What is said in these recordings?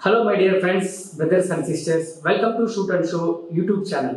Hello my dear friends, brothers and sisters. Welcome to Shoot and Show YouTube channel.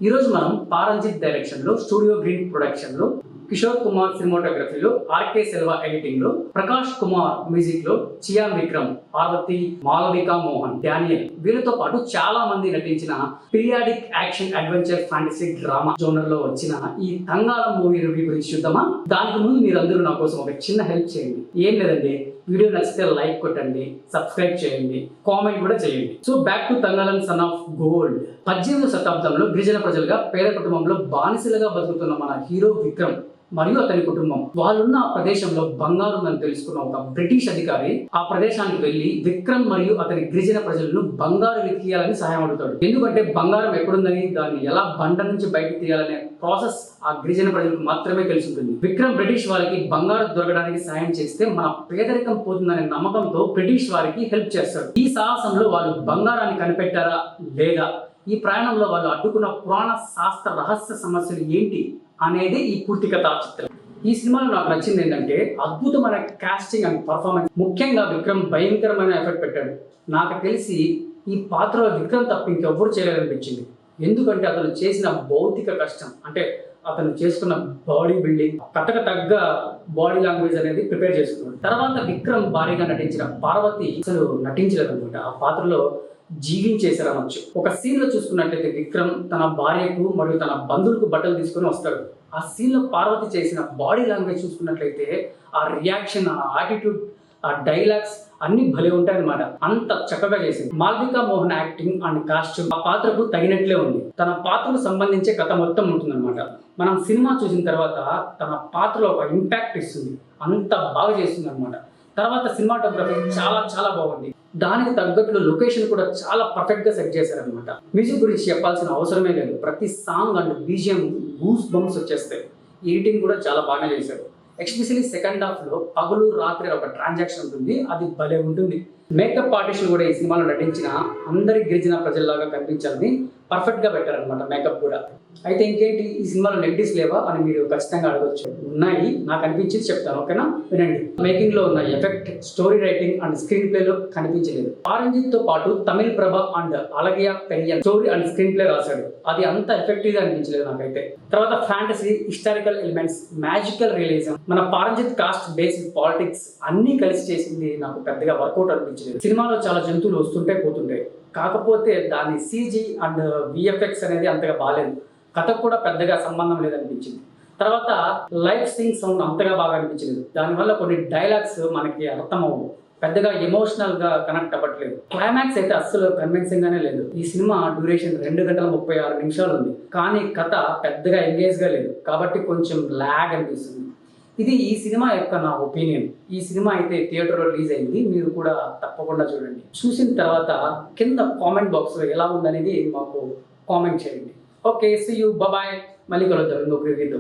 ఈరోజు మనం Paramjit direction లో studio green production లో Kishore Kumar సినిమాటోగ్రఫీలో RK Selva editing లో Prakash Kumar music లో Chiyaan Vikram, Parvati, Malavika Mohan, Daniel వీళ్ళతో పాటు చాలా మంది నటించిన periodic action adventure fantasy drama genre లో వచ్చిన ఈ తంగాళం మూవీ రివ్యూ గురించి చూద్దామా. దానికి ముందు మీరందరూ నా కోసం ఒక చిన్న హెల్ప్ చేయండి. ఏం లేదండి, వీడియో నచ్చితే లైక్ కొట్టండి, సబ్స్క్రైబ్ చేయండి, కామెంట్ కూడా చేయండి. So back to Thangalaan son of gold. 18వ శతాబ్దంలో గిరిజన ప్రజలుగా పేద కుటుంబంలో బానిసలుగా బతుకుతున్న మన హీరో విక్రమ్ మరియు అతని కుటుంబం వాళ్ళున్న ఆ ప్రదేశంలో బంగారు ఉందని తెలుసుకున్న ఒక బ్రిటిష్ అధికారి ఆ ప్రదేశానికి వెళ్లి విక్రమ్ మరియు అతని గిరిజన ప్రజలను బంగారు వెతికియాలని సహాయం అడుగుతాడు. ఎందుకంటే బంగారం ఎక్కడుందని, దాన్ని ఎలా బండ నుంచి బయటకు తీయాలనే ప్రాసెస్ ఆ గిరిజన ప్రజలకు మాత్రమే తెలిసి ఉంటుంది. విక్రమ్ బ్రిటిష్ వారికి బంగారు దొరకడానికి సాయం చేస్తే మన పేదరికం పోతుందనే నమ్మకంతో బ్రిటిష్ వారికి హెల్ప్ చేస్తాడు. ఈ సాహసంలో వాళ్ళు బంగారాన్ని కనిపెట్టారా లేదా, ఈ ప్రయాణంలో వాళ్ళు అడ్డుకున్న పురాణ శాస్త్ర రహస్య సమస్యలు ఏంటి అనేది ఈ పూర్తి కథా చిత్రం. ఈ సినిమాలో నాకు నచ్చింది ఏంటంటే అద్భుతమైన కాస్టింగ్ అండ్ పర్ఫార్మెన్స్. ముఖ్యంగా విక్రమ్ భయంకరమైన ఎఫెక్ట్ పెట్టాడు. నాకు తెలిసి ఈ పాత్రలో విక్రమ్ తప్ప ఇంకెవ్వరు చేయలేదనిపించింది. ఎందుకంటే అతను చేసిన భౌతిక కష్టం, అంటే అతను చేసుకున్న బాడీ బిల్డింగ్, కథకు తగ్గ బాడీ లాంగ్వేజ్ అనేది ప్రిపేర్ చేసుకున్నాడు. తర్వాత విక్రమ్ భారీగా నటించిన పార్వతి అసలు నటించలేదన్నమాట. ఆ పాత్రలో జీవించేసారనొచ్చు. ఒక సీన్ లో చూసుకున్నట్లయితే విక్రమ్ తన భార్యకు మరియు తన బంధువులకు బట్టలు తీసుకొని వస్తాడు. ఆ సీన్ లో పార్వతి చేసిన బాడీ లాంగ్వేజ్ చూసుకున్నట్లయితే ఆ రియాక్షన్, ఆ యాటిట్యూడ్, ఆ డైలాగ్స్ అన్ని భలే ఉంటాయన్నమాట. అంత చక్కగా చేసింది. Malvika Mohan acting and costume ఆ పాత్రకు తగినట్లే ఉంది. తన పాత్రకు సంబంధించే కథ మొత్తం ఉంటుందన్నమాట. మనం సినిమా చూసిన తర్వాత తన పాత్రలో ఒక ఇంపాక్ట్ ఇస్తుంది. అంత బాగా చేస్తుంది అనమాట. తర్వాత సినిమాటోగ్రఫీ చాలా చాలా బాగుంది. దానికి తగ్గట్లు లొకేషన్ కూడా చాలా పర్ఫెక్ట్ గా సెట్ చేశారనమాట. మ్యూజిక్ గురించి చెప్పాల్సిన అవసరమే లేదు. ప్రతి song and BGM goose bumps వచ్చేస్తాయి. ఎడిటింగ్ కూడా చాలా బాగా చేశారు. ఎస్పెషల్లీ సెకండ్ హాఫ్ లో పగలు రాత్రి ఒక ట్రాన్సాక్షన్ ఉంటుంది, అది భలే ఉంటుంది. మేకప్ ఆర్టిస్టులు కూడా ఈ సినిమాలో నటించిన అందరి గిరిజన ప్రజల్లాగా కనిపించాలని పర్ఫెక్ట్ గా పెట్టారనమాట మేకప్ కూడా. అయితే ఇంకేంటి, ఈ సినిమాలో నెగిటివ్స్ లేవా అని మీరు ఖచ్చితంగా అడగవచ్చు. ఉన్నాయి, నాకు అనిపించింది చెప్తాను, ఓకేనా? వినండి. మేకింగ్ లో ఉన్న effect, story writing and screen play లో కనిపించలేదు. పారంజిత్ తో పాటు Tamil Prabha and Alagiya Periyan story and screen play రాశాడు. అది అంత ఎఫెక్టివ్ గా అనిపించలేదు నాకైతే. తర్వాత fantasy, historical elements, magical realism, మన పారంజిత్ కాస్ట్ బేస్డ్ పాలిటిక్స్ అన్ని కలిసి చేసింది నాకు పెద్దగా వర్కౌట్ అనిపించలేదు. సినిమాలో చాలా జంతువులు వస్తుంటే పోతుంటాయి, కాకపోతే దాని సీజీ అండ్ విఎఫ్ఎక్స్ అనేది అంతగా బాగాలేదు. కథకు కూడా పెద్దగా సంబంధం లేదనిపించింది. తర్వాత లైవ్ సింగ్ సౌండ్ అంతగా బాగా అనిపించలేదు. దానివల్ల కొన్ని డైలాగ్స్ మనకి అర్థం అవ్వవు, పెద్దగా ఎమోషనల్ గా కనెక్ట్ అవ్వట్లేదు. క్లైమాక్స్ అయితే అస్సలు కన్విన్సింగ్ గానే లేదు. ఈ సినిమా డ్యూరేషన్ 2 గంటల 36 నిమిషాలు ఉంది, కానీ కథ పెద్దగా ఎంగేజ్ గా లేదు, కాబట్టి కొంచెం ల్యాగ్ అనిపిస్తుంది. ఇది ఈ సినిమా యొక్క నా ఒపీనియన్. ఈ సినిమా అయితే థియేటర్లో రిలీజ్ అయింది, మీరు కూడా తప్పకుండా చూడండి. చూసిన తర్వాత కింద కామెంట్ బాక్స్ లో ఎలా ఉందనేది మాకు కామెంట్ చేయండి. Okay, see you, bye. మళ్ళీ కలుద్దాం ఇంకొక రివ్యూతో.